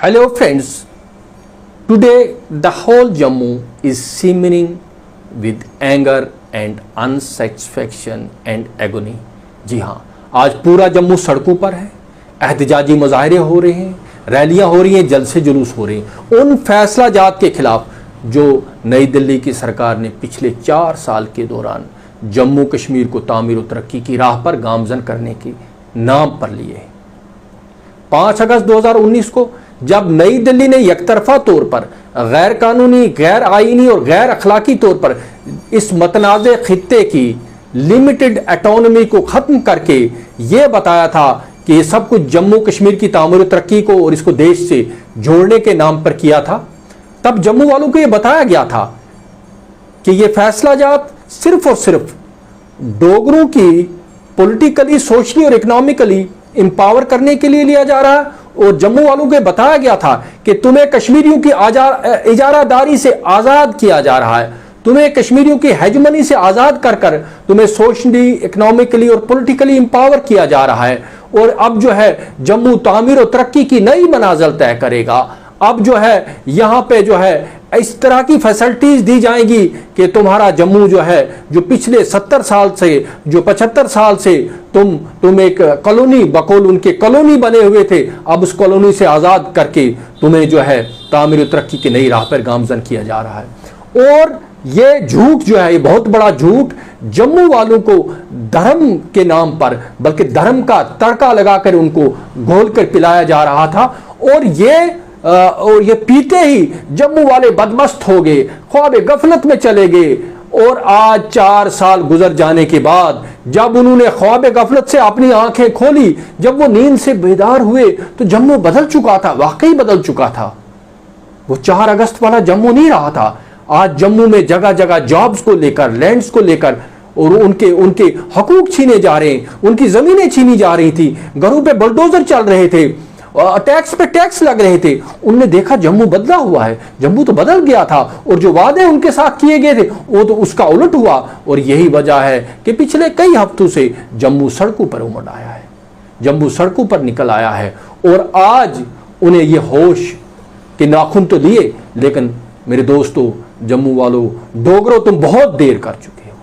Hello friends, today the whole Jammu is simmering with anger and unsatisfaction and agony. जी हाँ, आज पूरा जम्मू सड़कों पर है, एहतजाजी मुजाहरे हो रहे हैं, रैलियां हो रही हैं, जलसे जुलूस हो रहे हैं उन फैसला जात के खिलाफ जो नई दिल्ली की सरकार ने पिछले 4 साल के दौरान जम्मू कश्मीर को तामीर और तरक्की की राह पर गामजन करने के नाम पर लिए। 5 अगस्त 2019 को जब नई दिल्ली ने यकतरफा तौर पर गैर कानूनी, गैर आईनी और गैर अखलाकी तौर पर इस मतनाज़े खित्ते की लिमिटेड ऑटोनॉमी को ख़त्म करके ये बताया था कि ये सब कुछ जम्मू कश्मीर की तामीर तरक्की को और इसको देश से जोड़ने के नाम पर किया था, तब जम्मू वालों को ये बताया गया था कि ये फैसला जात सिर्फ और सिर्फ डोगरों की पॉलिटिकली, सोशली और इकोनॉमिकली एम्पावर करने के लिए लिया जा रहा है। और जम्मू वालों को बताया गया था कि तुम्हें कश्मीरियों की इजारादारी से आज़ाद किया जा रहा है, तुम्हें कश्मीरियों की हेजमनी से आज़ाद कर कर तुम्हें सोशली, इकोनॉमिकली और पॉलिटिकली एम्पावर किया जा रहा है। और अब जो है जम्मू तामीर और तरक्की की नई मनाजिल तय करेगा। अब जो है यहाँ पे जो है इस तरह की फैसिलिटीज दी जाएंगी कि तुम्हारा जम्मू जो है, जो पिछले 70 साल से, जो 75 साल से तुम एक कॉलोनी बकौल उनके कॉलोनी बने हुए थे, अब उस कॉलोनी से आज़ाद करके तुम्हें जो है तामीर तरक्की की नई राह पर गामजन किया जा रहा है। और ये झूठ जो है, ये बहुत बड़ा झूठ जम्मू वालों को धर्म के नाम पर, बल्कि धर्म का तड़का लगाकर उनको घोल कर पिलाया जा रहा था। और ये पीते ही जम्मू वाले बदमस्त हो गए, ख्वाब गफलत में चले गए। और आज 4 साल गुजर जाने के बाद जब उन्होंने ख्वाब गफलत से अपनी आंखें खोली, जब वो नींद से बेदार हुए, तो जम्मू बदल चुका था, वाकई बदल चुका था। वो 4 अगस्त वाला जम्मू नहीं रहा था। आज जम्मू में जगह जगह जॉब्स को लेकर, लैंड्स को लेकर और उनके हकूक छीने जा रहे हैं, उनकी जमीनें छीनी जा रही थी, घरों पे बुलडोजर चल रहे थे, टैक्स पे टैक्स लग रहे थे। उनने देखा जम्मू बदला हुआ है, जम्मू तो बदल गया था और जो वादे उनके साथ किए गए थे वो तो उसका उलट हुआ। और यही वजह है कि पिछले कई हफ्तों से जम्मू सड़कों पर उमड़ आया है, जम्मू सड़कों पर निकल आया है। और आज उन्हें ये होश कि नाखून तो लिए, लेकिन मेरे दोस्तों, जम्मू वालों, डोगरो, तुम बहुत देर कर चुके हो,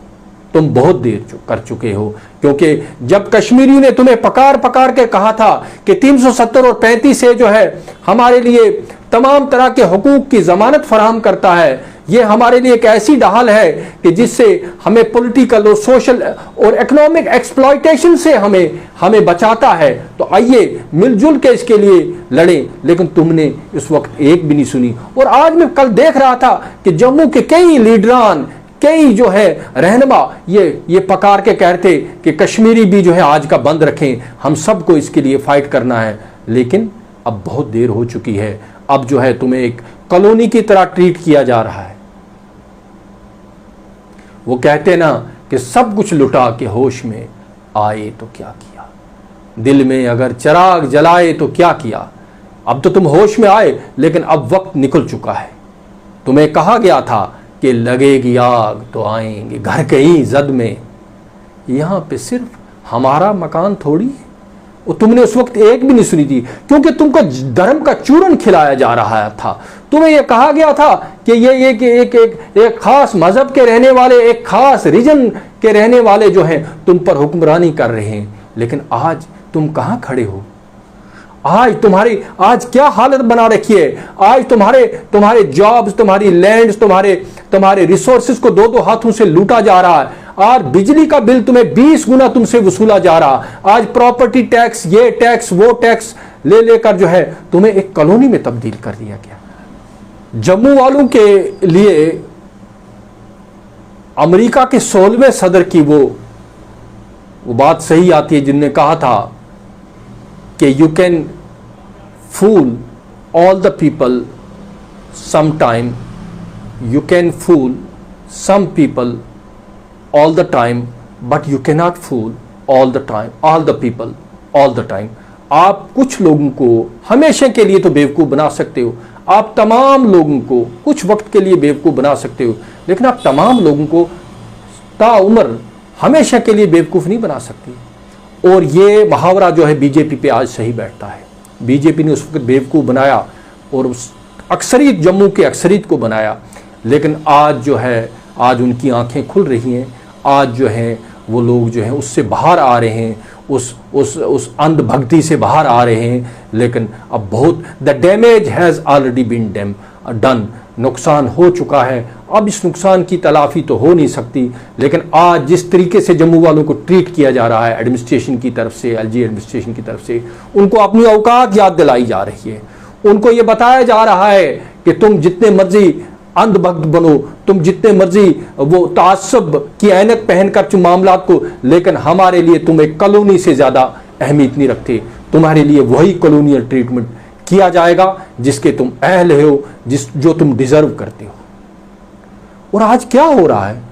तुम बहुत देर कर चुके हो। क्योंकि जब कश्मीरियों ने तुम्हें पकार पकार के कहा था कि 370 और 35 से जो है हमारे लिए तमाम तरह के हुकूक की जमानत फराहम करता है, ये हमारे लिए एक ऐसी ढाल है कि जिससे हमें पॉलिटिकल और सोशल और इकोनॉमिक एक्सप्लॉयटेशन से हमें बचाता है, तो आइए मिलजुल के इसके लिए लड़ें। लेकिन तुमने इस वक्त एक भी नहीं सुनी। और आज मैं कल देख रहा था कि जम्मू के कई लीडरान, कई जो है रहनुमा ये पकार के कहते कि कश्मीरी भी जो है आज का बंद रखें, हम सबको इसके लिए फाइट करना है। लेकिन अब बहुत देर हो चुकी है। अब जो है तुम्हें एक कॉलोनी की तरह ट्रीट किया जा रहा है। वो कहते ना कि सब कुछ लुटा के होश में आए तो क्या किया, दिल में अगर चिराग जलाए तो क्या किया। अब तो तुम होश में आए, लेकिन अब वक्त निकल चुका है। तुम्हें कहा गया था कि लगेगी आग तो आएंगे घर कहीं जद में। यहां पे सिर्फ हमारा मकान थोड़ी है। और तुमने उस वक्त एक भी नहीं सुनी थी, क्योंकि तुमको धर्म का चूरन खिलाया जा रहा था। तुम्हें यह कहा गया था कि ये एक खास मजहब के रहने वाले, एक खास रीजन के रहने वाले जो हैं तुम पर हुक्मरानी कर रहे हैं। लेकिन आज तुम कहां खड़े हो? आज क्या हालत बना रखी है? आज तुम्हारे जॉब्स, तुम्हारी लैंड्स, तुम्हारे रिसोर्सेज को 2-2 हाथों से लूटा जा रहा है। आज बिजली का बिल तुम्हें 20 गुना तुमसे वसूला जा रहा। आज प्रॉपर्टी टैक्स, ये टैक्स, वो टैक्स ले लेकर जो है तुम्हें एक कॉलोनी में तब्दील कर दिया गया। जम्मू वालों के लिए अमेरिका के 16वें सदर की वो बात सही आती है, जिनने कहा था कि you can fool all the people sometime, you can fool some people all the time, but you cannot fool all the people all the time. आप कुछ लोगों को हमेशा के लिए तो बेवकूफ़ बना सकते हो, आप तमाम लोगों को कुछ वक्त के लिए बेवकूफ़ बना सकते हो, लेकिन आप तमाम लोगों को ताउम्र हमेशा के लिए बेवकूफ़ नहीं बना सकते। और ये मुहावरा जो है बीजेपी पे आज सही बैठता है। बीजेपी ने उस वक्त बेवकूफ़ बनाया और उस अक्सरियत, जम्मू के अक्सरियत को बनाया। लेकिन आज जो है, आज उनकी आंखें खुल रही हैं। आज जो है वो लोग जो हैं उससे बाहर आ रहे हैं, उस अंधभक्ति से बाहर आ रहे हैं। लेकिन अब बहुत, the damage has already been done, नुकसान हो चुका है। अब इस नुकसान की तलाफी तो हो नहीं सकती। लेकिन आज जिस तरीके से जम्मू वालों को ट्रीट किया जा रहा है एडमिनिस्ट्रेशन की तरफ से, एलजी एडमिनिस्ट्रेशन की तरफ से, उनको अपनी औकात याद दिलाई जा रही है। उनको ये बताया जा रहा है कि तुम जितने मर्जी अंधभक्त बनो, तुम जितने मर्जी वो तासुब की ऐनक पहनकर मामलात को, लेकिन हमारे लिए तुम एक कॉलोनी से ज़्यादा अहमियत नहीं रखते। तुम्हारे लिए वही कॉलोनियल ट्रीटमेंट किया जाएगा जिसके तुम अहल हो, जो तुम डिजर्व करते हो। और आज क्या हो रहा है,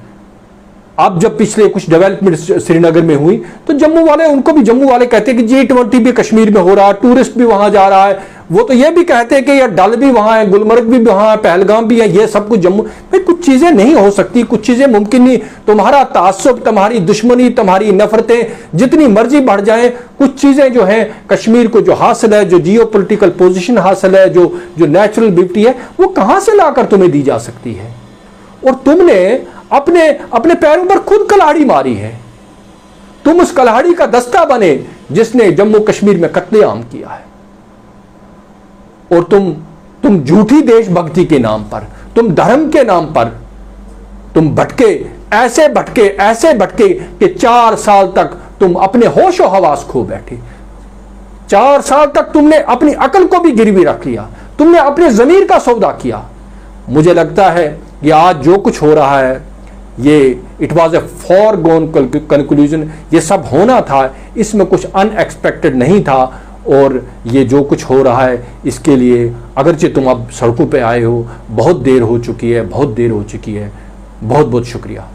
अब जब पिछले कुछ डेवलपमेंट श्रीनगर में हुई तो जम्मू वाले, उनको भी जम्मू वाले कहते हैं कि G20 भी कश्मीर में हो रहा है, टूरिस्ट भी वहां जा रहा है। वो तो ये भी कहते हैं कि यार डल भी वहां है, गुलमर्ग भी वहां है, पहलगाम भी है, ये सब कुछ जम्मू। भाई कुछ चीजें नहीं हो सकती, कुछ चीजें मुमकिन नहीं। तुम्हारा तासुब, तुम्हारी दुश्मनी, तुम्हारी नफरतें जितनी मर्जी बढ़ जाएं, कुछ चीजें जो है कश्मीर को जो हासिल है, जो जियो पोलिटिकल पोजिशन हासिल है, जो नेचुरल ब्यूटी है, वो कहां से लाकर तुम्हें दी जा सकती है। और तुमने अपने पैरों पर खुद कलाड़ी मारी है। तुम उस कलाड़ी का दस्ता बने जिसने जम्मू कश्मीर में कत्लेआम किया है। और तुम झूठी देशभक्ति के नाम पर, तुम धर्म के नाम पर तुम भटके, ऐसे भटके कि 4 साल तक तुम अपने होश और हवास खो बैठे। 4 साल तक तुमने अपनी अकल को भी गिरवी रख लिया, तुमने अपने जमीर का सौदा किया। मुझे लगता है कि आज जो कुछ हो रहा है, ये it was a forgone conclusion, ये सब होना था, इसमें कुछ अनएक्सपेक्टेड नहीं था। और ये जो कुछ हो रहा है इसके लिए अगरचे तुम अब सड़कों पे आए हो, बहुत देर हो चुकी है, बहुत देर हो चुकी है। बहुत बहुत शुक्रिया।